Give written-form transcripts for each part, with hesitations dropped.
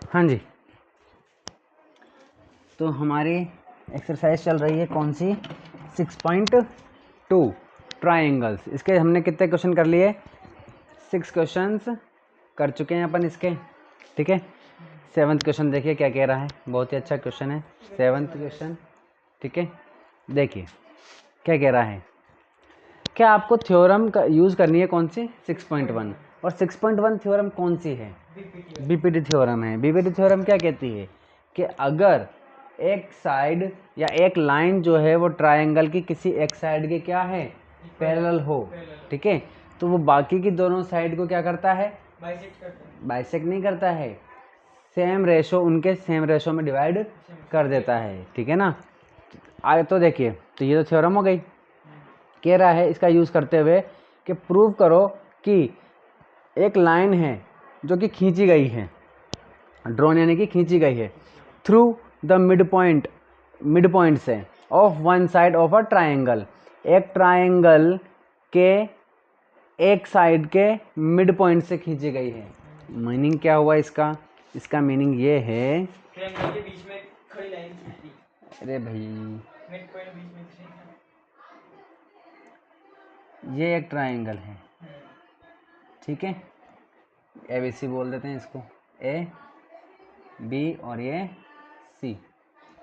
हाँ जी, तो हमारी एक्सरसाइज चल रही है कौन सी, 6.2 ट्राइंगल्स। इसके हमने कितने क्वेश्चन कर लिए, 6 क्वेश्चंस कर चुके हैं अपन इसके, ठीक है। 7th क्वेश्चन देखिए क्या कह रहा है, बहुत ही अच्छा क्वेश्चन है 7th क्वेश्चन, ठीक है। देखिए क्या कह रहा है, क्या आपको थ्योरम का यूज़ करनी है कौन सी, 6.1। और 6.1 थ्योरम कौन सी है, बीपीटी थ्योरम है। बीपीटी थ्योरम क्या कहती है कि अगर एक साइड या एक लाइन जो है वो ट्रायंगल की किसी एक साइड के क्या है, पैरेलल हो, ठीक है, तो वो बाकी की दोनों साइड को क्या करता है, बाइसेक्ट नहीं करता है, सेम रेशो, उनके सेम रेशो में डिवाइड कर देता है, ठीक है ना। आगे तो देखिए, तो ये तो थ्योरम हो गई। कह रहा है इसका यूज़ करते हुए कि प्रूव करो कि एक लाइन है जो कि खींची गई है, ड्रॉन यानी कि खींची गई है, थ्रू द मिड पॉइंट से of one side of a triangle, एक ट्राइंगल के एक साइड के मिड पॉइंट से खींची गई है। मीनिंग क्या हुआ इसका, इसका मीनिंग ये है, ट्रायंगल के बीच में खड़ी लाइन खींचती, अरे भाई मिड पॉइंट बीच में खींचती। ये एक ट्राइंगल है, ठीक है, ABC बोल देते हैं इसको, A B और ये C,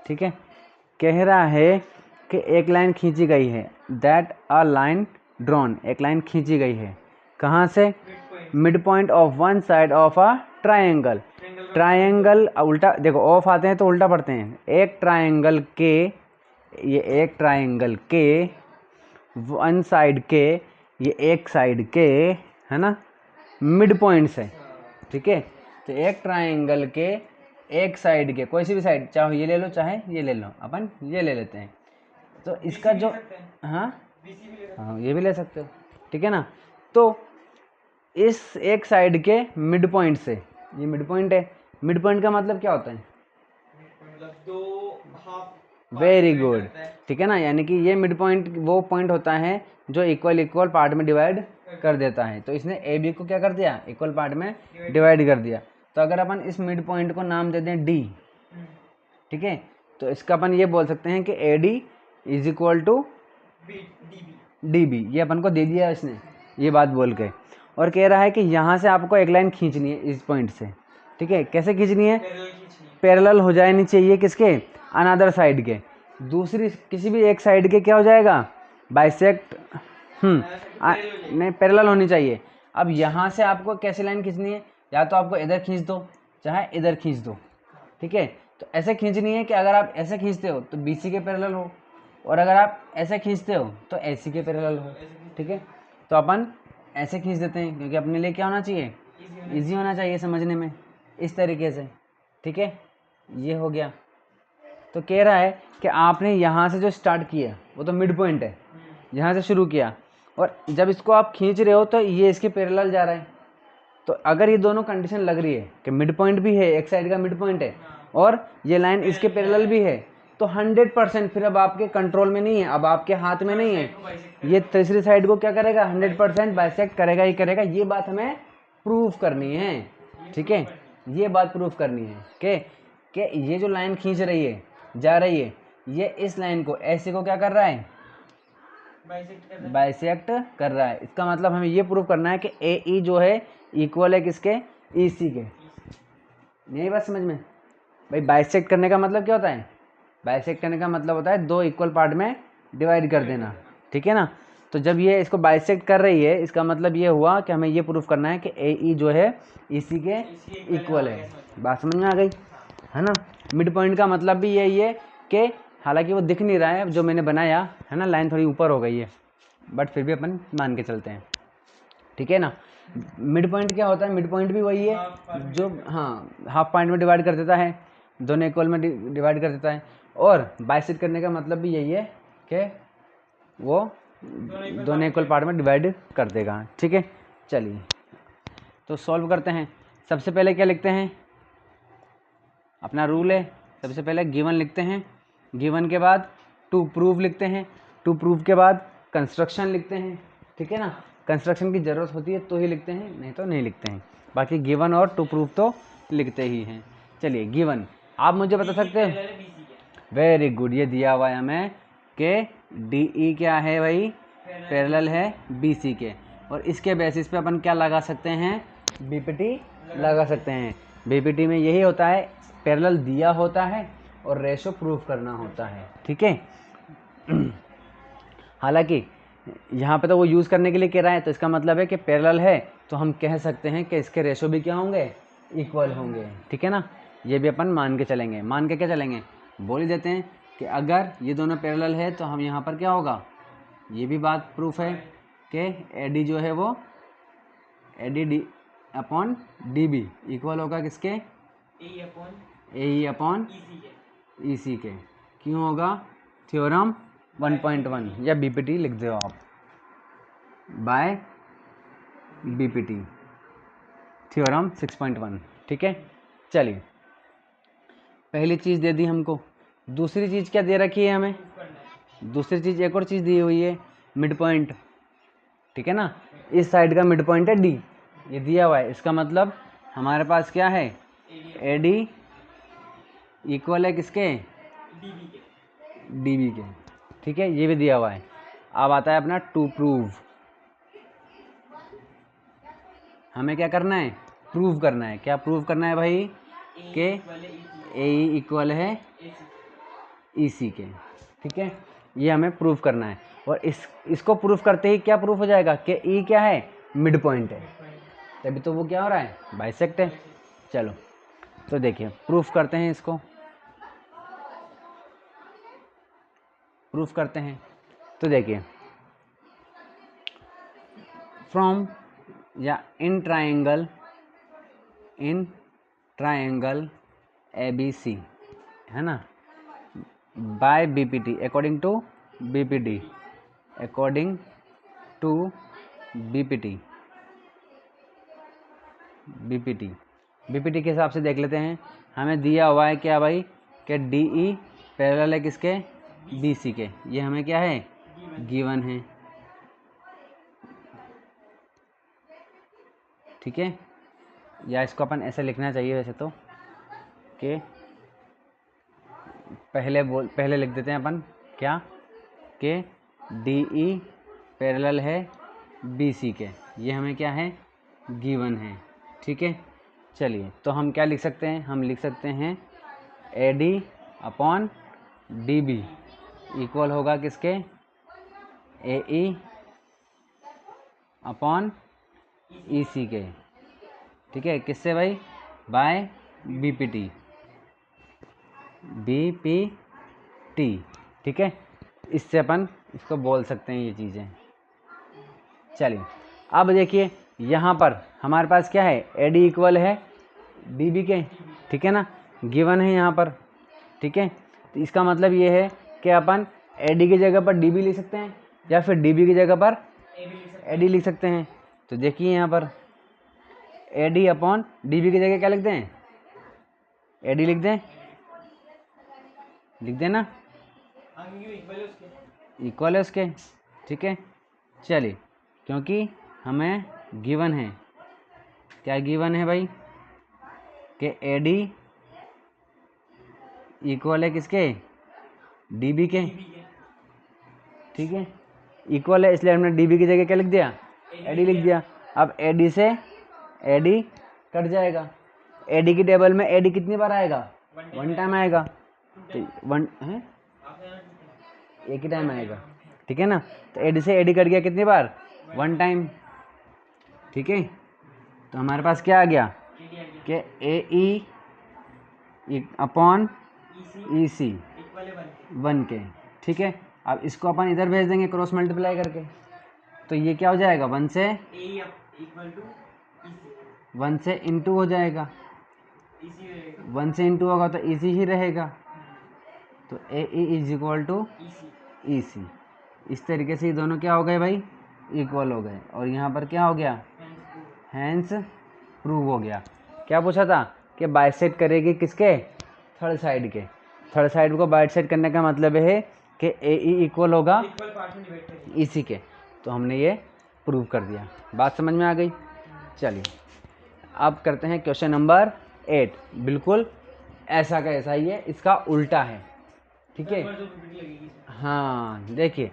ठीक है। कह रहा है कि एक लाइन खींची गई है, दैट अ लाइन ड्रॉन, एक लाइन खींची गई है कहाँ से, mid point of one side of a triangle. Triangle उल्टा देखो, ऑफ आते हैं तो उल्टा पढ़ते हैं, एक ट्राइंगल के, ये एक ट्राइंगल के वन साइड के, ये एक साइड के, है ना, मिड पॉइंट से, ठीक है। तो एक ट्राइंगल के एक साइड के, कोई सी भी साइड, चाहे ये ले लो चाहे ये ले लो, अपन ये ले लेते हैं। तो इसका जो, हाँ हाँ ये भी ले सकते हो, ठीक है ना। तो इस एक साइड के मिड पॉइंट से, ये मिड पॉइंट है, मिड पॉइंट का मतलब क्या होता है, मतलब दो हाफ, वेरी गुड, ठीक है ना। यानी कि ये मिड पॉइंट वो पॉइंट होता है जो इक्वल पार्ट में डिवाइड कर देता है। तो इसने ए बी को क्या कर दिया, इक्वल पार्ट में डिवाइड कर दिया। तो अगर अपन इस मिड पॉइंट को नाम दे दें डी, ठीक है, तो इसका अपन ये बोल सकते हैं कि A D is equal to D B, ये अपन को दे दिया इसने ये बात बोल के। और कह रहा है कि यहाँ से आपको एक लाइन खींचनी है इस पॉइंट से, ठीक है। कैसे खींचनी है, पैरेलल हो जानी चाहिए किसके, अनदर साइड के, दूसरी किसी भी एक साइड के क्या हो जाएगा, बाइसेक्ट, नहीं पैरेलल होनी चाहिए। अब यहाँ से आपको कैसी लाइन खींचनी है, या तो आपको इधर खींच दो चाहे इधर खींच दो, ठीक है। तो ऐसे खींचनी है कि अगर आप ऐसे खींचते हो तो BC के पैरेलल हो, और अगर आप ऐसे खींचते हो तो AC के पैरेलल हो, ठीक है। तो अपन ऐसे खींच देते हैं क्योंकि अपने लिए क्या होना चाहिए, इजी होना चाहिए समझने में, इस तरीके से, ठीक है। ये हो गया। तो कह रहा है कि आपने यहाँ से जो स्टार्ट किया वो तो मिड पॉइंट है, यहाँ से शुरू किया, और जब इसको आप खींच रहे हो तो ये इसके पैरेलल जा रहा है। तो अगर ये दोनों कंडीशन लग रही है कि मिड पॉइंट भी है, एक साइड का मिड पॉइंट है और ये लाइन इसके पैरेलल भी है, तो 100% फिर अब आपके कंट्रोल में नहीं है, अब आपके हाथ में नहीं है, ये तीसरी साइड को क्या करेगा, 100% बाइसेक्ट करेगा ही करेगा। ये बात हमें प्रूफ करनी है, ठीक है, ये बात प्रूफ करनी है कि ये जो लाइन खींच रही है, जा रही है, ये इस लाइन को ऐसे को क्या कर रहा है, बाइसेक्ट कर रहा है। इसका मतलब हमें ये प्रूफ करना है कि AE जो है इक्वल है किसके, EC के। यही बात समझ में भाई, बाइसेक्ट करने का मतलब क्या होता है, बाइसेक्ट करने का मतलब होता है दो इक्वल पार्ट में डिवाइड कर देना, ठीक है ना। तो जब ये इसको बाइसेक्ट कर रही है, इसका मतलब ये हुआ कि हमें ये प्रूफ करना है कि AE जो है EC के इक्वल है। बात समझ में आ गई है ना। मिड पॉइंट का मतलब भी यही है कि हालांकि वो दिख नहीं रहा है जो मैंने बनाया है ना, लाइन थोड़ी ऊपर हो गई है, बट फिर भी अपन मान के चलते हैं, ठीक है ना। मिड पॉइंट क्या होता है, मिड पॉइंट भी वही है जो, हाँ, हाफ पॉइंट में डिवाइड कर देता है, दोनों इक्वल में डिवाइड कर देता है। और बाइसेक्ट करने का मतलब भी यही है कि वो दोनों इक्वल पार्ट में डिवाइड कर देगा, ठीक है। चलिए तो सॉल्व करते हैं। सबसे पहले क्या लिखते हैं, अपना रूल है, सबसे पहले गिवन लिखते हैं, गिवन के बाद टू प्रूव लिखते हैं, टू प्रूव के बाद कंस्ट्रक्शन लिखते हैं, ठीक है ना। कंस्ट्रक्शन की ज़रूरत होती है तो ही लिखते हैं, नहीं तो नहीं लिखते हैं। बाकी गिवन और टू प्रूव तो लिखते ही हैं। चलिए गिवन, आप मुझे बता सकते हो? पैरेलल है बीसी के। वेरी गुड, ये दिया हुआ है हमें कि डी ई क्या है भाई, पैरेलल है बी सी के, और इसके बेसिस पे अपन क्या लगा सकते हैं, बीपीटी लगा सकते हैं। बीपीटी में यही होता है, पैरेलल दिया होता है और रेशो प्रूफ करना होता है, ठीक है। हालांकि यहाँ पे तो वो यूज़ करने के लिए कह रहा है, तो इसका मतलब है कि पैरेलल है तो हम कह सकते हैं कि इसके रेशो भी क्या होंगे, इक्वल होंगे, ठीक है ना। ये भी अपन मान के चलेंगे, मान के क्या चलेंगे, बोल ही देते हैं कि अगर ये दोनों पैरेलल है तो हम यहाँ पर क्या होगा, ये भी बात प्रूफ है कि एडी जो है वो AD D upon D B equal होगा किसके, ए अपॉन ई सी के। क्यों होगा, थ्योरम 1.1 या बीपीटी लिख दो आप, बाय बीपीटी थ्योरम 6.1, ठीक है। चलिए पहली चीज़ दे दी हमको, दूसरी चीज़ क्या दे रखी है हमें, दूसरी चीज़ एक और चीज़ दी हुई है, मिड पॉइंट, ठीक है ना। इस साइड का मिड पॉइंट है डी, ये दिया हुआ है, इसका मतलब हमारे पास क्या है, ए डी इक्वल है किसके, डी बी के, ठीक है, ये भी दिया हुआ है। अब आता है अपना टू प्रूव, हमें क्या करना है, प्रूव करना है। क्या प्रूव करना है भाई, के ए इक्वल है ई सी के, ठीक है, ये हमें प्रूव करना है। और इसको प्रूव करते ही क्या प्रूफ हो जाएगा कि ई क्या है, मिड पॉइंट है, तभी तो वो क्या हो रहा है, बाइसेक्ट है। चलो तो देखिए प्रूफ करते हैं, इसको प्रूफ करते हैं। तो देखिए फ्रॉम या in triangle A B C, है ना, by BPT, according to BPT, according to BPT के हिसाब से देख लेते हैं। हमें दिया हुआ है क्या भाई, कि डी ई पैरेलल है किसके, बी सी के, ये हमें क्या है, गिवन है, ठीक है। या इसको अपन ऐसे लिखना चाहिए वैसे तो, कि पहले लिख देते हैं अपन क्या, कि डी ई पैरेलल है बी सी के, ये हमें क्या है, गिवन है, ठीक है। चलिए तो हम क्या लिख सकते हैं, हम लिख सकते हैं A D upon D B equal होगा किसके, ए ई अपॉन ई सी के, ठीक है, किससे भाई, बाय बीपीटी, ठीक है। इससे अपन इसको बोल सकते हैं ये चीज़ें। चलिए अब देखिए यहाँ पर हमारे पास क्या है, ए डी इक्वल है डी बी के, ठीक है ना, गिवन है यहाँ पर, ठीक है। तो इसका मतलब ये है कि अपन ए डी की जगह पर डी बी लिख सकते हैं, या फिर डी बी की जगह पर ए डी लिख सकते हैं। तो देखिए यहाँ पर A D upon D B की जगह क्या लिख दें, ए डी लिख दें, लिख देना, इक्वल है उसके, ठीक है। चलिए क्योंकि हमें गिवन है, क्या गिवन है भाई, कि ए डी इक्वल है किसके, डी बी के, ठीक है, इक्वल है, इसलिए हमने डी बी की जगह क्या लिख दिया, ए डी लिख दिया। अब ए डी से ए डी कट जाएगा, ए डी की टेबल में ए डी कितनी बार आएगा, वन टाइम आएगा, तो वन है एक ही टाइम आएगा, ठीक है ना। तो ए डी से ए डी कट गया कितनी बार, वन टाइम, ठीक है। तो हमारे पास क्या आ गया, कि ए ई अपॉन ई सी वन के, ठीक है। अब इसको अपन इधर भेज देंगे क्रॉस मल्टीप्लाई करके, तो ये क्या हो जाएगा, वन से इंटू हो जाएगा, वन से इंटू होगा तो इसी ही रहेगा, तो ए ई इज इक्वल टू ई सी। इस तरीके से ये दोनों क्या हो गए भाई, इक्वल हो गए, और यहाँ पर क्या हो गया, हैंस प्रूव हो गया। क्या पूछा था कि बाइसेक्ट करेगी किसके, थर्ड साइड के, थर्ड साइड को बाइसेक्ट करने का मतलब है कि ए ई इक्वल होगा ई सी के, तो हमने ये प्रूव कर दिया। बात समझ में आ गई। चलिए अब करते हैं क्वेश्चन नंबर 8, बिल्कुल ऐसा का ऐसा ही है, इसका उल्टा है, ठीक है। कन्वर्ज ऑफ बीपीटी लगेगी इसमें। हाँ देखिए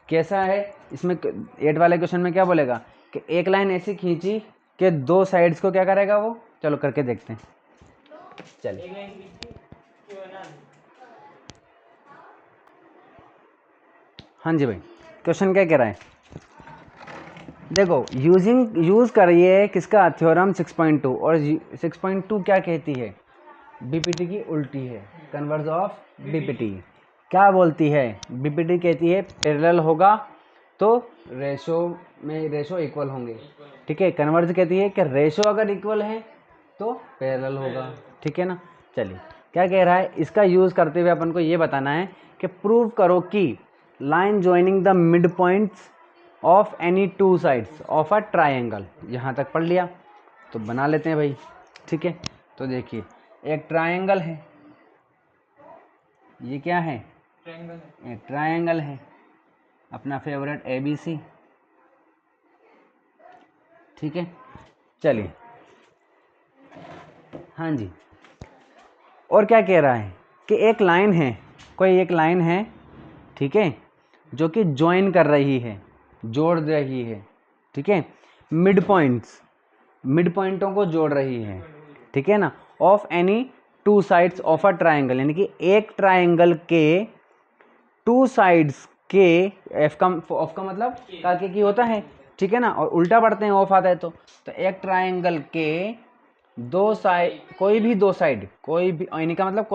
कैसा है इसमें, 8 वाले क्वेश्चन में क्या बोलेगा कि एक लाइन ऐसी खींची कि दो साइड्स को क्या करेगा वो, चलो करके देखते हैं, चलिए। एक लाइन खींचती क्यों है ना। हाँ जी भाई, क्वेश्चन क्या कह रहा है, देखो यूज़ करिए किसका, थ्योरम 6.2, और 6.2 क्या कहती है, बीपीटी की उल्टी है, कन्वर्ज ऑफ बीपीटी। क्या बोलती है, बीपीटी कहती है पैरेलल होगा तो रेशो में रेशो इक्वल होंगे, ठीक है। कन्वर्ज कहती है कि रेशो अगर इक्वल है तो पैरेलल होगा, ठीक है ना। चलिए क्या कह रहा है, इसका यूज़ करते हुए अपन को ये बताना है कि प्रूव करो कि line joining the mid points of any two sides of a triangle. यहाँ तक पढ़ लिया, तो बना लेते हैं भाई, ठीक है। तो देखिए एक ट्राइंगल है, ये क्या है, ट्रायंगल है। एक ट्राइंगल है अपना फेवरेट ABC, ठीक है। चलिए हाँ जी, और क्या कह रहा है कि एक लाइन है, कोई एक लाइन है, ठीक है, जो कि ज्वाइन कर रही है, जोड़ रही है, ठीक है, मिड पॉइंटों को जोड़ रही है, ठीक है ना, of any two sides of a triangle, यानी कि एक ट्राइंगल के टू साइड्स के, ऑफ का मतलब काके की होता है, ठीक है ना, और उल्टा पढ़ते हैं ऑफ आता है तो एक ट्राइंगल के दो साइड, कोई भी दो साइड, कोई भी, यानी का मतलब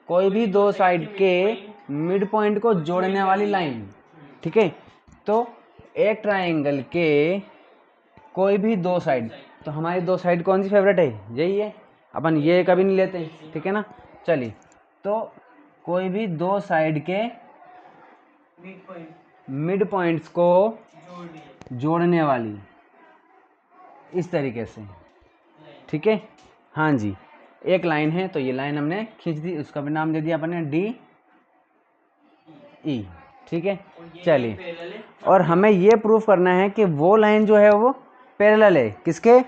कोई भी दो साइड के मिड पॉइंट को जोड़ने वाली लाइन, ठीक है। तो एक ट्राइंगल के कोई भी दो साइड, तो हमारी दो साइड कौन सी फेवरेट है, यही है, अपन ये कभी नहीं लेते, ठीक है ना। चलिए तो कोई भी दो साइड के मिड पॉइंट्स को जोड़ने वाली, इस तरीके से, ठीक है। हाँ जी, एक लाइन है, तो ये लाइन हमने खींच दी, उसका भी नाम दे दिया अपने DE, ठीक है। चलिए और हमें ये प्रूफ करना है कि वो लाइन जो है वो पैरेलल है किसके,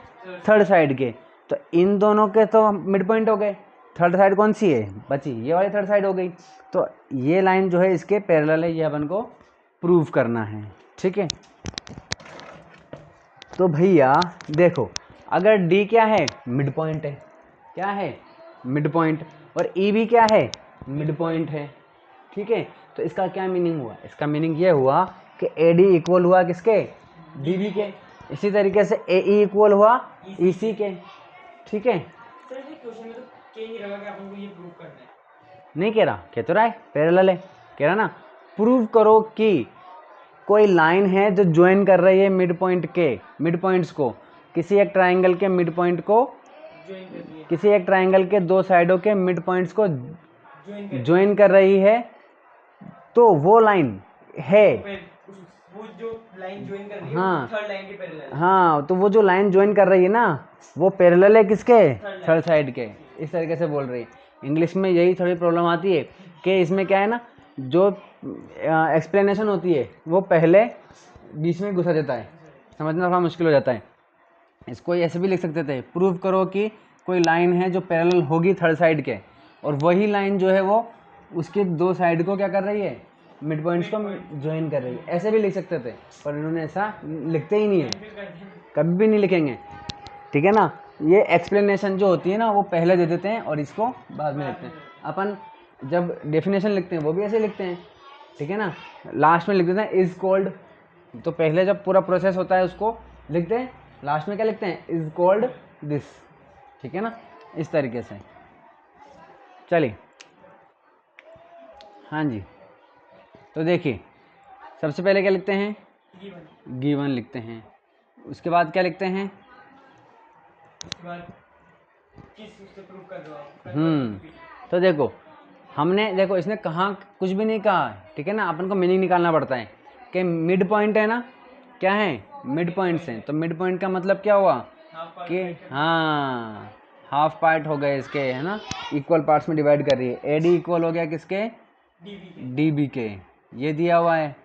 थर्ड साइड के। तो इन दोनों के तो मिड पॉइंट हो गए, थर्ड साइड कौन सी है बची, ये वाली थर्ड साइड हो गई, तो ये लाइन जो है इसके पैरेलल है, ये अपन को प्रूव करना है, ठीक है। तो भैया देखो, अगर D क्या है, मिड पॉइंट है, क्या है, मिड पॉइंट, और E भी क्या है, मिड पॉइंट है, ठीक है। तो इसका क्या मीनिंग हुआ, इसका मीनिंग ये हुआ कि AD इक्वल हुआ किसके, DB के, इसी तरीके से AE इक्वल हुआ EC के, ठीक है। सर ये क्वेश्चन में तो कह नहीं रहा कि अपन को ये प्रूव करना है। नहीं कह रहा, कह तो रहा है पैरेलल है, कह रहा ना प्रूव करो कि कोई लाइन है जो ज्वाइन कर रही है मिड पॉइंट्स को, किसी एक ट्राइंगल के मिड पॉइंट को, ज्वाइन कर दिए, किसी एक ट्राइंगल के दो साइडों के मिड पॉइंट्स को ज्वाइन ज्वाइन कर रही है, तो वो लाइन है, वो जो लाइन ज्वाइन कर रही है हाँ थर्ड लाइन के पैरेलल है। हाँ, तो वो जो लाइन ज्वाइन कर रही है ना, वो पैरेलल है किसके, थर्ड साइड के, इस तरीके से बोल रही है। इंग्लिश में यही थोड़ी प्रॉब्लम आती है कि इसमें क्या है ना, जो एक्सप्लेनेशन होती है वो पहले बीच में घुसा देता है, समझना थोड़ा मुश्किल हो जाता है। इसको ऐसे भी लिख सकते थे, प्रूव करो कि कोई लाइन है जो पैरेलल होगी थर्ड साइड के, और वही लाइन जो है वो उसके दो साइड को क्या कर रही है, मिड पॉइंट्स को ज्वाइन कर रही है, ऐसे भी लिख सकते थे, पर इन्होंने ऐसा लिखते ही नहीं है, कभी भी नहीं लिखेंगे, ठीक है ना। ये एक्सप्लेनेशन जो होती है ना वो पहले दे देते हैं और इसको बाद में लिखते हैं। अपन जब डेफिनेशन लिखते हैं वो भी ऐसे लिखते हैं, ठीक है ना, लास्ट में लिख देते हैं इज़ कॉल्ड, तो पहले जब पूरा प्रोसेस होता है उसको लिखते हैं, लास्ट में क्या लिखते हैं, इज़ कॉल्ड दिस, ठीक है ना, इस तरीके से। चलिए हाँ जी, तो देखिए सबसे पहले क्या लिखते हैं, गिवन लिखते हैं, उसके बाद क्या लिखते हैं, उसके बाद किस उससे प्रूव कर रहे हो आप। तो देखो हमने, देखो इसने कहाँ कुछ भी नहीं कहा, ठीक है ना, अपन को मीनिंग निकालना पड़ता है कि मिड पॉइंट है ना, क्या है, मिड पॉइंट्स हैं, तो मिड पॉइंट का मतलब क्या हुआ कि हाँ हाफ पार्ट हो गए इसके, है ना, इक्वल पार्ट्स में डिवाइड कर रही है। AD इक्वल हो गया किसके, DB के, ये दिया हुआ है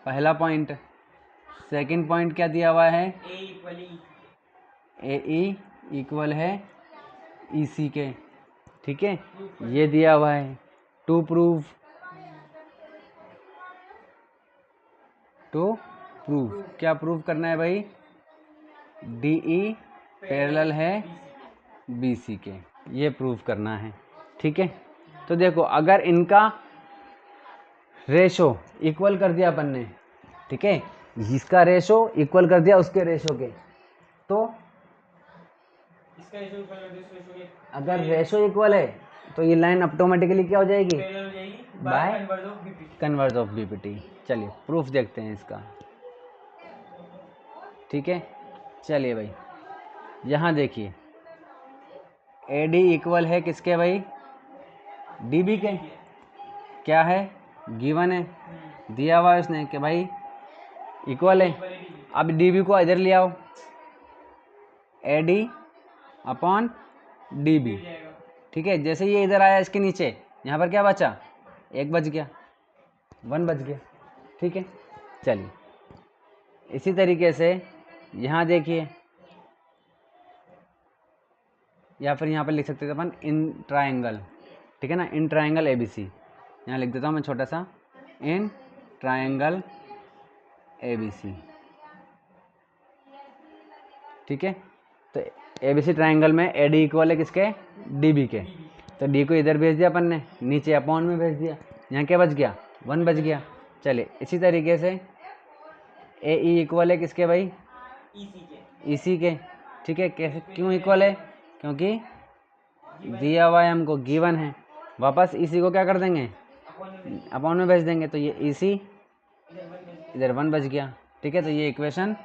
पहला पॉइंट। सेकंड पॉइंट क्या दिया हुआ है, AE इक्वल है EC के, ठीक है, ये दिया हुआ है टू प्रूव क्या प्रूव करना है भाई, DE पैरेलल है BC के, ये प्रूव करना है। ठीक है, तो देखो अगर इनका रेशो इक्वल कर दिया अपन ने, ठीक है, इसका रेशो इक्वल कर दिया उसके रेशो के, तो इसका रेशो इक्वल कर दो इस रेशो के, अगर रेशो इक्वल है तो ये लाइन ऑटोमेटिकली क्या हो जाएगी, पैरेलल हो जाएगी by converse of BPT. Converse of BPT। चलिए प्रूफ देखते हैं इसका। ठीक है, चलिए भाई यहाँ देखिए AD इक्वल है किसके भाई, DB के, क्या है गिवन है, दिया हुआ है उसने कि भाई इक्वल है। अब DB को इधर ले आओ, AD अपॉन DB, ठीक है, जैसे ये इधर आया इसके नीचे, यहाँ पर क्या बचा, 1 बच गया, 1 बच गया। ठीक है, चलिए इसी तरीके से यहाँ देखिए, या फिर यहाँ पर लिख सकते थे अपन इन ट्रायंगल, ठीक है ना, इन ट्रायंगल ABC, यहाँ लिख देता हूँ मैं छोटा सा, इन ट्रायंगल ABC। ठीक है, तो ABC ट्रायंगल में AD इक्वल है किसके, DB के, तो D को इधर भेज दिया अपन ने, नीचे अपॉन में भेज दिया, यहाँ क्या बच गया, 1 बच गया। चलिए इसी तरीके से AE इक्वल है किसके भाई, EC के, ठीक है, कैसे क्यों इक्वल है, क्योंकि दिया हुआ है हमको, गिवन है, वापस EC को क्या कर देंगे, अपॉन में भेज देंगे, तो ये EC इधर 1 बच गया। ठीक है, तो ये इक्वेशन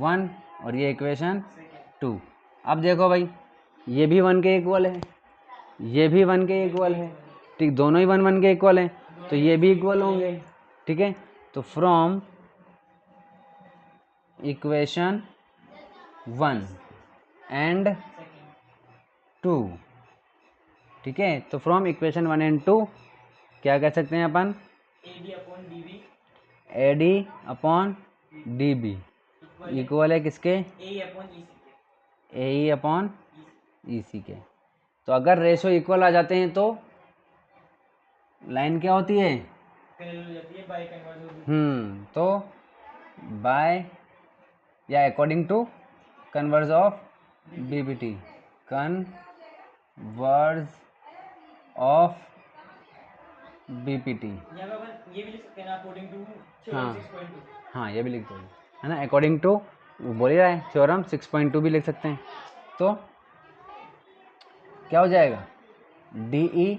1 और ये इक्वेशन 2। अब देखो भाई ये भी 1 के इक्वल है, ये भी 1 के इक्वल है, ठीक, दोनों ही 1 1 के इक्वल है, तो ये भी इक्वल होंगे। ठीक है, तो फ्रॉम इक्वेशन 1 एंड 2, ठीक है, तो फ्रॉम इक्वेशन 1 एंड 2 क्या कह सकते हैं अपन, AD अपॉन DB इक्वल है किसके, AE अपॉन EC के। तो अगर रेशो इक्वल आ जाते हैं तो लाइन क्या होती है, तो बाय या according to converse of BPT, converse of BPT। ये भी लिख सकते हैं ना अकॉर्डिंग टू हाँ 6.2। हाँ, ये भी लिख दो, है ना, अकॉर्डिंग टू बोल ही रहा है थ्योरम 6.2 भी लिख सकते हैं। तो क्या हो जाएगा, DE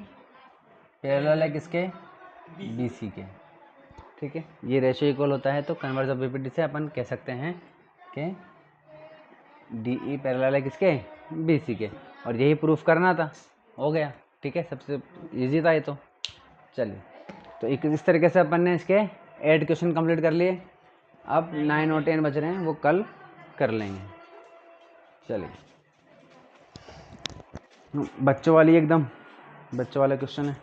पैरेलल है किसके, BC के। ठीक है, ये रेशियो इक्वल होता है तो कन्वर्ज ऑफ BPT से अपन कह सकते हैं कि DE पैरेलल है किसके, BC के, और यही प्रूफ करना था, हो गया। ठीक है, सबसे इजी था ये तो। चलिए, तो इस तरीके से अपन ने इसके 8 क्वेश्चन कंप्लीट कर लिए। अब 9 और 10 बच रहे हैं, वो कल कर लेंगे। चलिए, बच्चों वाली एकदम बच्चों वाला क्वेश्चन है।